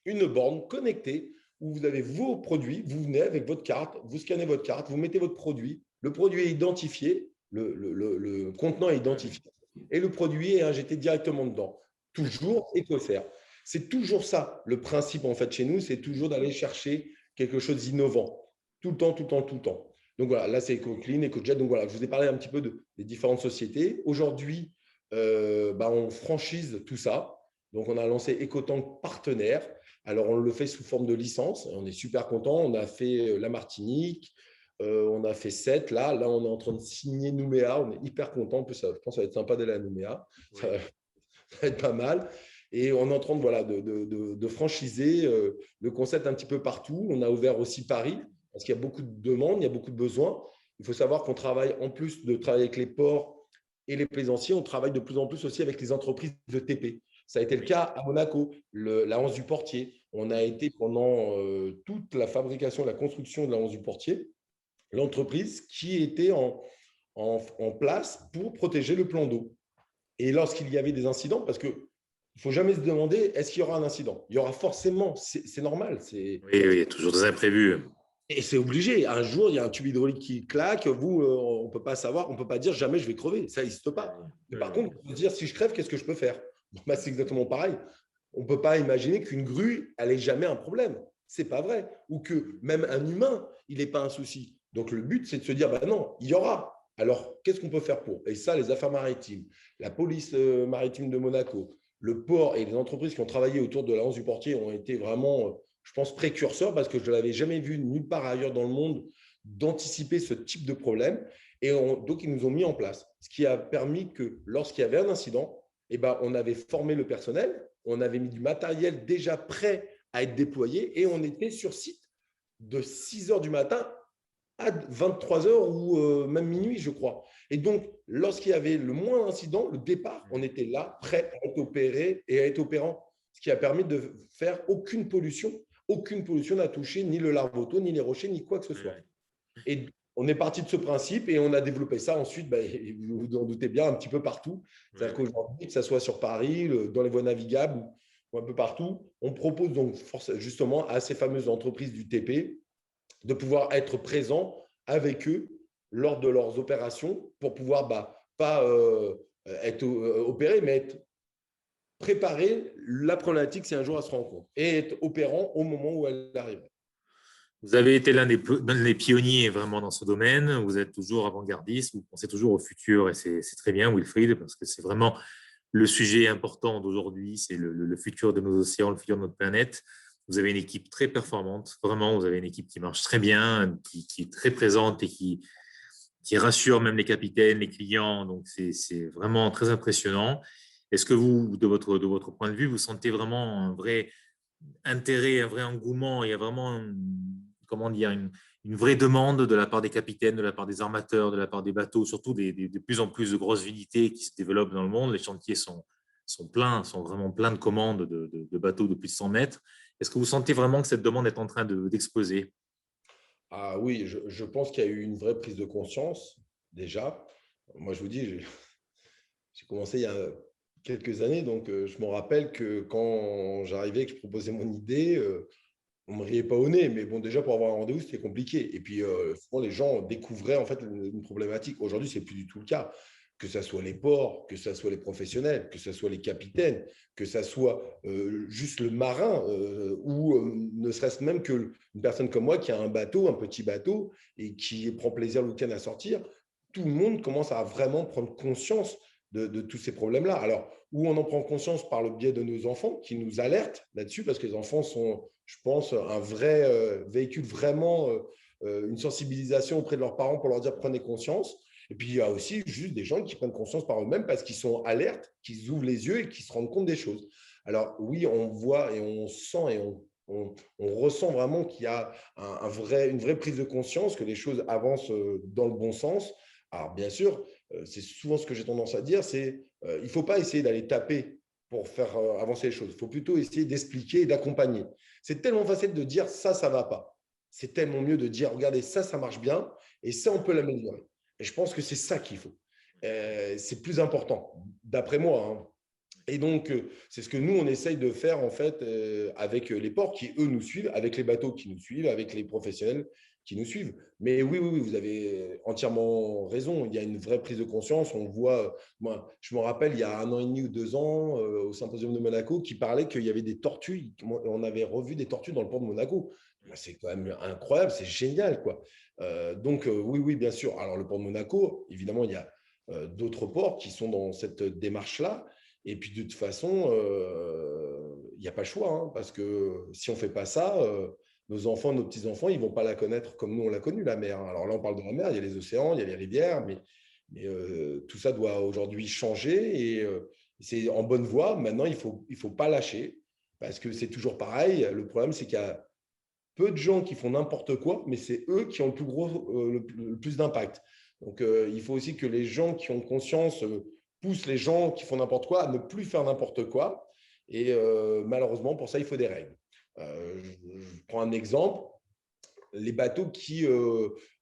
Speaker 2: Une borne connectée où vous avez vos produits, vous venez avec votre carte, vous scannez votre carte, vous mettez votre produit, le produit est identifié, le contenant est identifié et le produit est injecté directement dedans. Toujours Écocert. C'est toujours ça, le principe en fait chez nous, c'est toujours d'aller chercher quelque chose d'innovant, tout le temps, tout le temps, tout le temps. Donc voilà, là c'est EcoClean, EcoJet. Donc voilà, je vous ai parlé un petit peu des différentes sociétés. Aujourd'hui, on franchise tout ça. Donc on a lancé EcoTank Partenaire. Alors on le fait sous forme de licence. On est super content. On a fait la Martinique. On a fait 7 là. Là, on est en train de signer Nouméa. On est hyper content. En plus, je pense que ça va être sympa d'aller à Nouméa. Oui. Ça va être pas mal. Et on est en train de franchiser le concept un petit peu partout. On a ouvert aussi Paris parce qu'il y a beaucoup de demandes, il y a beaucoup de besoins. Il faut savoir qu'on travaille, en plus de travailler avec les ports et les plaisanciers, on travaille de plus en plus aussi avec les entreprises de TP. Ça a été le cas à Monaco, la Hanse du Portier. On a été pendant toute la fabrication, la construction de la Hanse du Portier, l'entreprise qui était en place pour protéger le plan d'eau. Et lorsqu'il y avait des incidents, parce que il ne faut jamais se demander est-ce qu'il y aura un incident. Il y aura forcément, c'est normal.
Speaker 1: Oui, oui, il y a toujours des imprévus.
Speaker 2: Et c'est obligé. Un jour, il y a un tube hydraulique qui claque. Vous, on ne peut pas savoir, on ne peut pas dire jamais je vais crever. Ça n'existe pas. Mais par contre, on peut dire si je crève, qu'est-ce que je peux faire? Bon, bah, c'est exactement pareil. On ne peut pas imaginer qu'une grue, elle n'ait jamais un problème. C'est pas vrai. Ou que même un humain, il n'est pas un souci. Donc le but, c'est de se dire, bah non, il y aura. Alors, qu'est-ce qu'on peut faire pour? Et ça, les affaires maritimes, la police maritime de Monaco, le port et les entreprises qui ont travaillé autour de l'agence du portier ont été vraiment, je pense, précurseurs parce que je ne l'avais jamais vu nulle part ailleurs dans le monde d'anticiper ce type de problème. Et donc, ils nous ont mis en place, ce qui a permis que lorsqu'il y avait un incident, eh ben, on avait formé le personnel, on avait mis du matériel déjà prêt à être déployé et on était sur site de 6 heures du matin à 23 heures ou même minuit, je crois. Et donc, lorsqu'il y avait le moins d'incidents, le départ, on était là, prêt à être opéré et à être opérant, ce qui a permis de faire aucune pollution. Aucune pollution n'a touché ni le larvoto, ni les rochers, ni quoi que ce soit. Et on est parti de ce principe et on a développé ça ensuite, bah, vous vous en doutez bien, un petit peu partout. C'est-à-dire qu'aujourd'hui, que ce soit sur Paris, dans les voies navigables ou un peu partout, on propose donc justement à ces fameuses entreprises du TP de pouvoir être présent avec eux lors de leurs opérations pour pouvoir pas être opéré, mais être préparé la problématique si un jour elle se rencontre et être opérant au moment où elle arrive.
Speaker 1: Vous avez été l'un des pionniers vraiment dans ce domaine. Vous êtes toujours avant-gardiste, vous pensez toujours au futur et c'est très bien, Wilfried, parce que c'est vraiment le sujet important d'aujourd'hui, c'est le futur de nos océans, le futur de notre planète. Vous avez une équipe très performante, vraiment, vous avez une équipe qui marche très bien, qui est très présente et qui rassure même les capitaines, les clients. Donc, c'est vraiment très impressionnant. Est-ce que vous, de votre point de vue, vous sentez vraiment un vrai intérêt, un vrai engouement, il y a vraiment comment dire, une vraie demande de la part des capitaines, de la part des armateurs, de la part des bateaux, surtout de plus en plus de grosses unités qui se développent dans le monde. Les chantiers sont pleins, sont vraiment pleins de commandes de bateaux de plus de 100 mètres. Est-ce que vous sentez vraiment que cette demande est en train d'exploser?
Speaker 2: Ah oui, je pense qu'il y a eu une vraie prise de conscience déjà. Moi, je vous dis, j'ai commencé il y a quelques années, donc je me rappelle que quand j'arrivais, que je proposais mon idée, on me riait pas au nez, mais bon, déjà pour avoir un rendez-vous, c'était compliqué. Et puis, souvent, les gens découvraient en fait une problématique. Aujourd'hui, c'est plus du tout le cas. Que ce soit les ports, que ce soit les professionnels, que ce soit les capitaines, que ce soit juste le marin, ou ne serait-ce même que une personne comme moi qui a un bateau, un petit bateau, et qui prend plaisir le week-end à sortir, tout le monde commence à vraiment prendre conscience de tous ces problèmes-là. Alors, où on en prend conscience par le biais de nos enfants qui nous alertent là-dessus, parce que les enfants sont, je pense, un vrai véhicule, vraiment une sensibilisation auprès de leurs parents pour leur dire prenez conscience. Et puis, il y a aussi juste des gens qui prennent conscience par eux-mêmes parce qu'ils sont alertes, qu'ils ouvrent les yeux et qu'ils se rendent compte des choses. Alors, oui, on voit et on sent et on ressent vraiment qu'il y a une vraie prise de conscience, que les choses avancent dans le bon sens. Alors, bien sûr, c'est souvent ce que j'ai tendance à dire, c'est il ne faut pas essayer d'aller taper pour faire avancer les choses. Il faut plutôt essayer d'expliquer et d'accompagner. C'est tellement facile de dire ça, ça ne va pas. C'est tellement mieux de dire regardez, ça marche bien et ça, on peut l'améliorer. Et je pense que c'est ça qu'il faut. C'est plus important, d'après moi. Hein. Et donc, c'est ce que nous, on essaye de faire en fait avec les ports qui, eux, nous suivent, avec les bateaux qui nous suivent, avec les professionnels qui nous suivent. Mais oui, oui, oui, vous avez entièrement raison. Il y a une vraie prise de conscience. On voit, moi, je me rappelle, il y a 1 an et demi ou 2 ans, au Symposium de Monaco, qui parlait qu'il y avait des tortues. On avait revu des tortues dans le port de Monaco. C'est quand même incroyable, c'est génial, quoi. Donc, oui, oui, bien sûr. Alors, le port de Monaco, évidemment, il y a d'autres ports qui sont dans cette démarche-là. Et puis, de toute façon, il n'y a pas le choix, hein, parce que si on ne fait pas ça, nos enfants, nos petits-enfants, ils ne vont pas la connaître comme nous, on l'a connue, la mer. Alors là, on parle de la mer, il y a les océans, il y a les rivières, mais tout ça doit aujourd'hui changer et c'est en bonne voie. Maintenant, il faut pas lâcher, parce que c'est toujours pareil. Le problème, c'est qu'il y a peu de gens qui font n'importe quoi, mais c'est eux qui ont le plus gros, le plus d'impact. Donc, il faut aussi que les gens qui ont conscience poussent les gens qui font n'importe quoi à ne plus faire n'importe quoi. Et malheureusement, pour ça, il faut des règles. Je prends un exemple. Les bateaux qui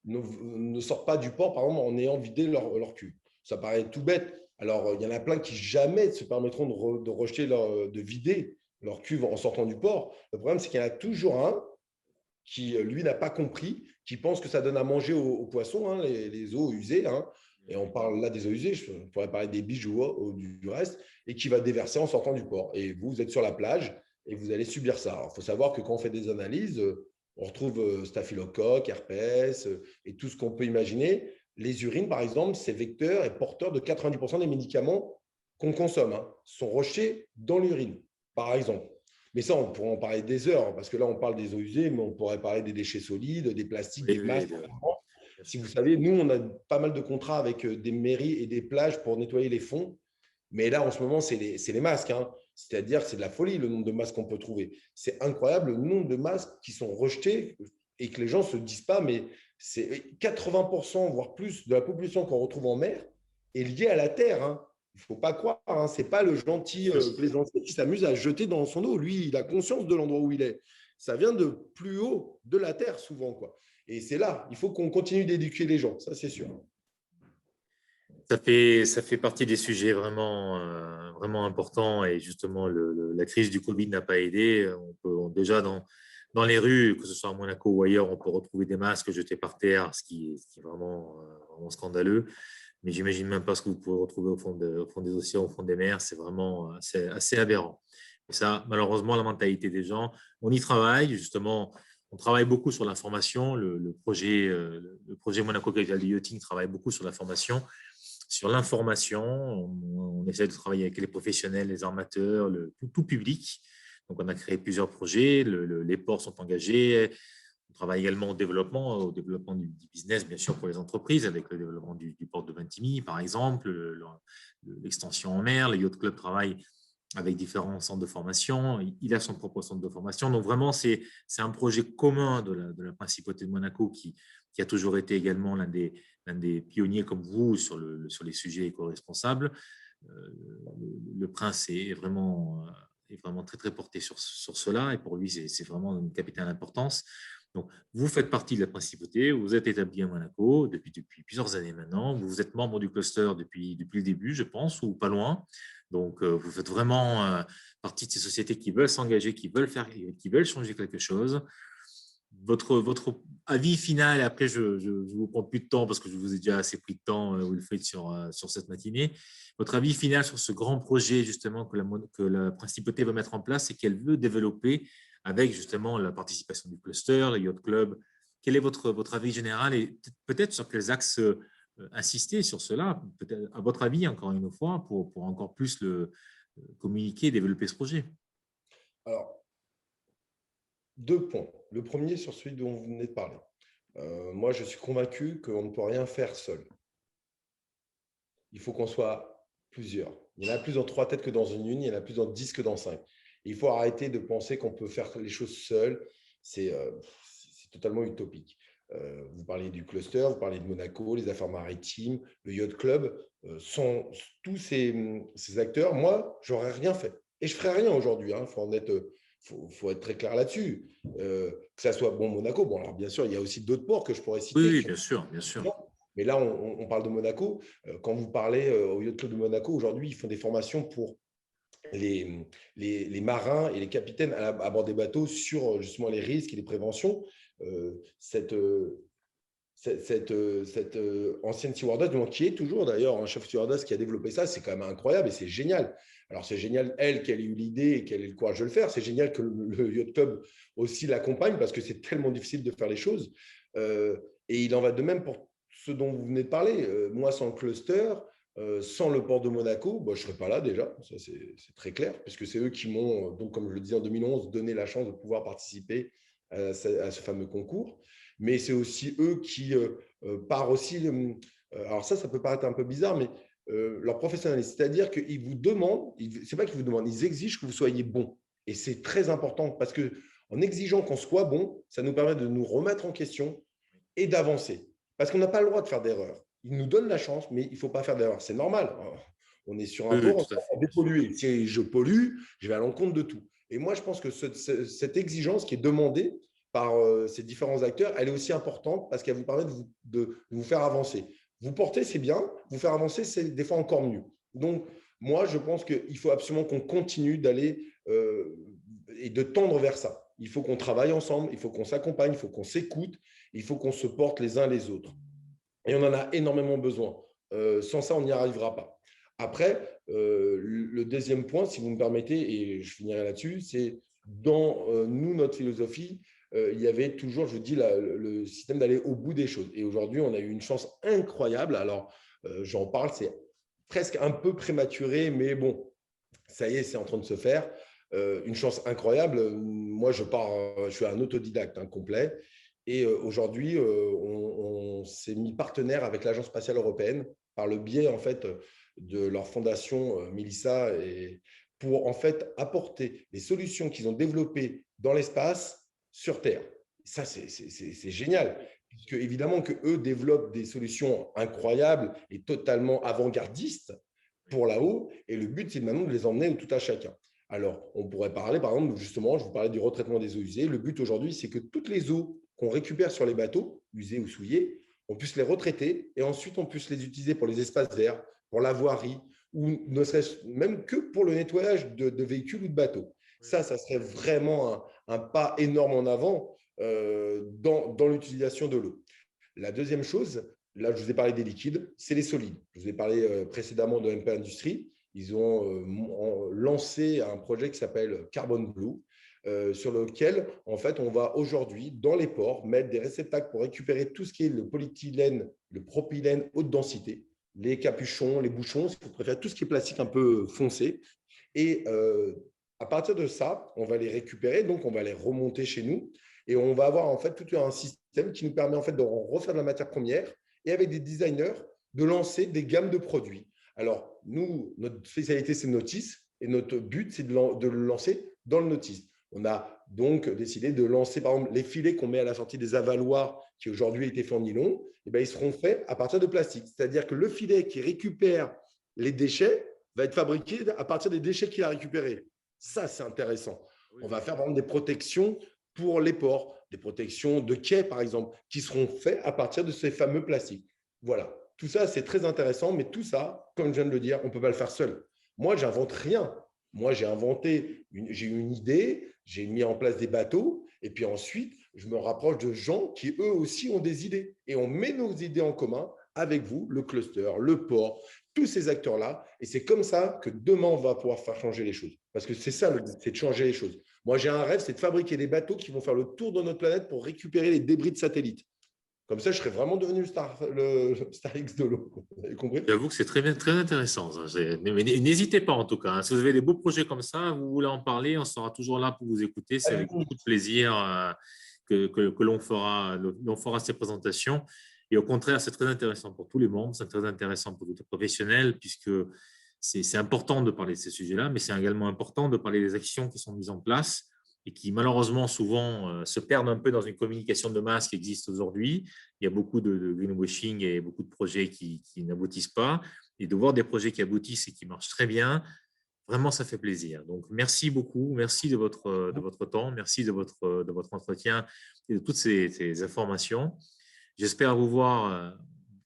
Speaker 2: ne sortent pas du port, par exemple, en ayant vidé leur cul. Ça paraît tout bête, Alors, il y en a plein qui jamais se permettront de vider leur cuve en sortant du port. Le problème, c'est qu'il y en a toujours un qui, lui, n'a pas compris, qui pense que ça donne à manger aux poissons, hein, les eaux usées. Hein. Et on parle là des eaux usées, je pourrais parler des bijoux du reste, et qui va déverser en sortant du port. Et vous êtes sur la plage et vous allez subir ça. Alors, il faut savoir que quand on fait des analyses, on retrouve staphylocoque, herpès et tout ce qu'on peut imaginer. Les urines, par exemple, c'est vecteur et porteur de 90% des médicaments qu'on consomme, hein, sont rejetés dans l'urine, par exemple. Mais ça, on pourrait en parler des heures, hein, parce que là, on parle des eaux usées, mais on pourrait parler des déchets solides, des plastiques,
Speaker 1: Oui,
Speaker 2: des
Speaker 1: oui,
Speaker 2: masques.
Speaker 1: bien
Speaker 2: Si
Speaker 1: sûr.
Speaker 2: vous savez, nous, on a pas mal de contrats avec des mairies et des plages pour nettoyer les fonds. Mais là, en ce moment, c'est les masques. Hein. C'est-à-dire que c'est de la folie, le nombre de masques qu'on peut trouver. C'est incroyable, le nombre de masques qui sont rejetés et que les gens ne se disent pas, mais c'est 80%, voire plus, de la population qu'on retrouve en mer est liée à la terre. Hein. Il ne faut pas croire, hein. Ce n'est pas le gentil plaisancier qui s'amuse à jeter dans son eau. Lui, il a conscience de l'endroit où il est. Ça vient de plus haut de la terre, souvent, quoi. Et c'est là, il faut qu'on continue d'éduquer les gens, ça c'est sûr.
Speaker 1: Ça fait partie des sujets vraiment, vraiment importants et justement, la crise du Covid n'a pas aidé. Déjà, dans les rues, que ce soit à Monaco ou ailleurs, on peut retrouver des masques jetés par terre, ce qui est vraiment, vraiment scandaleux. Mais j'imagine même pas ce que vous pouvez retrouver au fond des océans, au fond des mers. C'est vraiment assez aberrant. Et ça, malheureusement, la mentalité des gens, on y travaille justement. On travaille beaucoup sur la formation. Le projet Monaco Capital Yachting travaille beaucoup sur la formation, sur l'information. On essaie de travailler avec les professionnels, les armateurs, tout public. Donc, on a créé plusieurs projets. Les ports sont engagés. On travaille également au développement du business, bien sûr, pour les entreprises, avec le développement du port de Vintimille, par exemple, l'extension en mer. Le Yacht Club travaille avec différents centres de formation. Il a son propre centre de formation. Donc, vraiment, c'est un projet commun de la Principauté de Monaco qui a toujours été également l'un des pionniers comme vous sur les sujets éco-responsables. Le prince est vraiment très, très porté sur cela. Et pour lui, c'est vraiment une capitale d'importance. Donc, vous faites partie de la principauté, vous êtes établi à Monaco depuis plusieurs années maintenant. Vous êtes membre du cluster depuis le début, je pense, ou pas loin. Donc, vous faites vraiment partie de ces sociétés qui veulent s'engager, qui veulent changer quelque chose. Votre avis final, et après, je ne vous prends plus de temps parce que je vous ai déjà assez pris de temps, vous le faites sur cette matinée. Votre avis final sur ce grand projet, justement, que la principauté va mettre en place et qu'elle veut développer avec, justement, la participation du cluster, le Yacht Club. Quel est votre avis général et peut-être sur quels axes insister sur cela, peut-être, à votre avis, encore une fois, pour encore plus communiquer et développer ce projet?
Speaker 2: Alors, deux points. Le premier sur celui dont vous venez de parler. Moi, je suis convaincu qu'on ne peut rien faire seul. Il faut qu'on soit plusieurs. Il y en a plus dans trois têtes que dans une, il y en a plus dans 10 que dans 5. Il faut arrêter de penser qu'on peut faire les choses seul. C'est totalement utopique. Vous parliez du cluster, vous parliez de Monaco, les affaires maritimes, le Yacht Club. Sont tous ces acteurs, moi, j'aurais rien fait. Et je ne ferais rien aujourd'hui. Il faut être très clair là-dessus. Que ça soit Monaco. Bon, alors bien sûr, il y a aussi d'autres ports que je pourrais
Speaker 1: Oui,
Speaker 2: citer
Speaker 1: oui,
Speaker 2: qui ont.
Speaker 1: bien sûr, bien sûr.
Speaker 2: Mais là, on parle de Monaco. Quand vous parlez au Yacht Club de Monaco, aujourd'hui, ils font des formations pour les marins et les capitaines à bord des bateaux sur justement les risques et les préventions. Cette ancienne stewardess, qui est toujours d'ailleurs un chef stewardess qui a développé ça, c'est quand même incroyable et c'est génial. Alors c'est génial, elle, qu'elle ait eu l'idée et qu'elle ait le courage de le faire. C'est génial que le Yacht Club aussi l'accompagne parce que c'est tellement difficile de faire les choses. Et il en va de même pour ce dont vous venez de parler. Moi, sans le cluster, sans le port de Monaco, je ne serais pas là déjà, ça c'est très clair, puisque c'est eux qui m'ont, donc comme je le disais en 2011, donné la chance de pouvoir participer à ce fameux concours. Mais c'est aussi eux qui partent aussi. Alors ça peut paraître un peu bizarre, mais leur professionnalisme, c'est-à-dire qu'ils vous demandent, c'est pas qu'ils vous demandent, ils exigent que vous soyez bon. Et c'est très important parce que en exigeant qu'on soit bon, ça nous permet de nous remettre en question et d'avancer. Parce qu'on n'a pas le droit de faire d'erreurs. Ils nous donnent la chance, mais il ne faut pas faire d'erreurs. C'est normal. On est sur un
Speaker 1: Oui, oui,
Speaker 2: port,
Speaker 1: tout à
Speaker 2: on
Speaker 1: fait,
Speaker 2: va
Speaker 1: bien sûr.
Speaker 2: dépolluer. Si je pollue, je vais à l'encontre de tout. Et moi, je pense que cette exigence qui est demandée par ces différents acteurs, elle est aussi importante parce qu'elle vous permet de vous faire avancer. Vous porter, c'est bien. Vous faire avancer, c'est des fois encore mieux. Donc, moi, je pense qu'il faut absolument qu'on continue d'aller et de tendre vers ça. Il faut qu'on travaille ensemble, il faut qu'on s'accompagne, il faut qu'on s'écoute, il faut qu'on se porte les uns les autres. Et on en a énormément besoin. Sans ça, on n'y arrivera pas. Après, le deuxième point, si vous me permettez, et je finirai là-dessus, c'est dans nous, notre philosophie, il y avait toujours, je vous dis, le système d'aller au bout des choses. Et aujourd'hui, on a eu une chance incroyable. Alors, j'en parle, c'est presque un peu prématuré, mais bon, ça y est, c'est en train de se faire. Une chance incroyable. Moi, je suis un autodidacte complet. Et aujourd'hui, on s'est mis partenaire avec l'Agence spatiale européenne par le biais en fait de leur fondation Melissa et pour en fait apporter les solutions qu'ils ont développées dans l'espace sur Terre. Ça, c'est génial. Puisque évidemment que eux développent des solutions incroyables et totalement avant-gardistes pour là-haut. Et le but, c'est maintenant de les emmener tout à chacun. Alors, on pourrait parler, par exemple, justement, je vous parlais du retraitement des eaux usées. Le but aujourd'hui, c'est que toutes les eaux qu'on récupère sur les bateaux, usées ou souillées, on puisse les retraiter et ensuite on puisse les utiliser pour les espaces verts, pour la voirie ou ne serait-ce même que pour le nettoyage de véhicules ou de bateaux. Ça serait vraiment un pas énorme en avant dans l'utilisation de l'eau. La deuxième chose, là, je vous ai parlé des liquides, c'est les solides. Je vous ai parlé précédemment de MP Industrie. Ils ont lancé un projet qui s'appelle Carbon Blue, sur lequel, en fait, on va aujourd'hui, dans les ports, mettre des réceptacles pour récupérer tout ce qui est le polyéthylène, le propylène haute densité, les capuchons, les bouchons, si vous préférez, tout ce qui est plastique un peu foncé. Et à partir de ça, on va les récupérer, donc on va les remonter chez nous. Et on va avoir en fait tout un système qui nous permet en fait de refaire de la matière première et avec des designers de lancer des gammes de produits. Alors, nous, notre spécialité, c'est le notice et notre but, c'est de le lancer dans le notice. On a donc décidé de lancer, par exemple, les filets qu'on met à la sortie des avaloirs qui aujourd'hui ont été faits en nylon, et bien, ils seront faits à partir de plastique. C'est-à-dire que le filet qui récupère les déchets va être fabriqué à partir des déchets qu'il a récupérés. Ça, c'est intéressant. On va faire, par exemple, des protections pour les ports, des protections de quais, par exemple, qui seront faites à partir de ces fameux plastiques. Voilà. Tout ça, c'est très intéressant, mais tout ça, comme je viens de le dire, on ne peut pas le faire seul. Moi, je n'invente rien. Moi, j'ai eu une idée, j'ai mis en place des bateaux, et puis ensuite, je me rapproche de gens qui, eux aussi, ont des idées. Et on met nos idées en commun avec vous, le cluster, le port, tous ces acteurs-là. Et c'est comme ça que demain, on va pouvoir faire changer les choses. Parce que c'est ça, c'est de changer les choses. Moi, j'ai un rêve, c'est de fabriquer des bateaux qui vont faire le tour de notre planète pour récupérer les débris de satellites. Comme ça, je serais vraiment devenu le Star X de l'eau. Vous avez compris?
Speaker 1: J'avoue que c'est très bien, très intéressant. Ça. Mais n'hésitez pas en tout cas. Si vous avez des beaux projets comme ça, vous voulez en parler, on sera toujours là pour vous écouter. C'est avec beaucoup de plaisir que l'on fera ces présentations. Et au contraire, c'est très intéressant pour tous les membres, c'est très intéressant pour tous les professionnels, puisque c'est important de parler de ces sujets-là, mais c'est également important de parler des actions qui sont mises en place et qui malheureusement souvent se perdent un peu dans une communication de masse qui existe aujourd'hui. Il y a beaucoup de greenwashing et beaucoup de projets qui n'aboutissent pas. Et de voir des projets qui aboutissent et qui marchent très bien, vraiment, ça fait plaisir. Donc, merci beaucoup. Merci de votre temps. Merci de votre entretien et de toutes ces informations. J'espère vous voir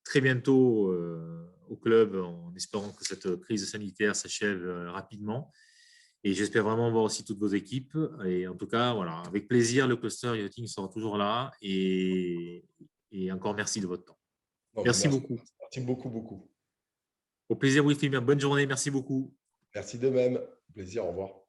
Speaker 1: très bientôt au club en espérant que cette crise sanitaire s'achève rapidement. Et j'espère vraiment voir aussi toutes vos équipes. Et en tout cas, voilà, avec plaisir, le cluster yachting sera toujours là. Et encore merci de votre temps. Merci beaucoup.
Speaker 2: Merci beaucoup, beaucoup.
Speaker 1: Au plaisir, Wilfried. Bonne journée. Merci beaucoup.
Speaker 2: Merci de même. Plaisir. Au revoir.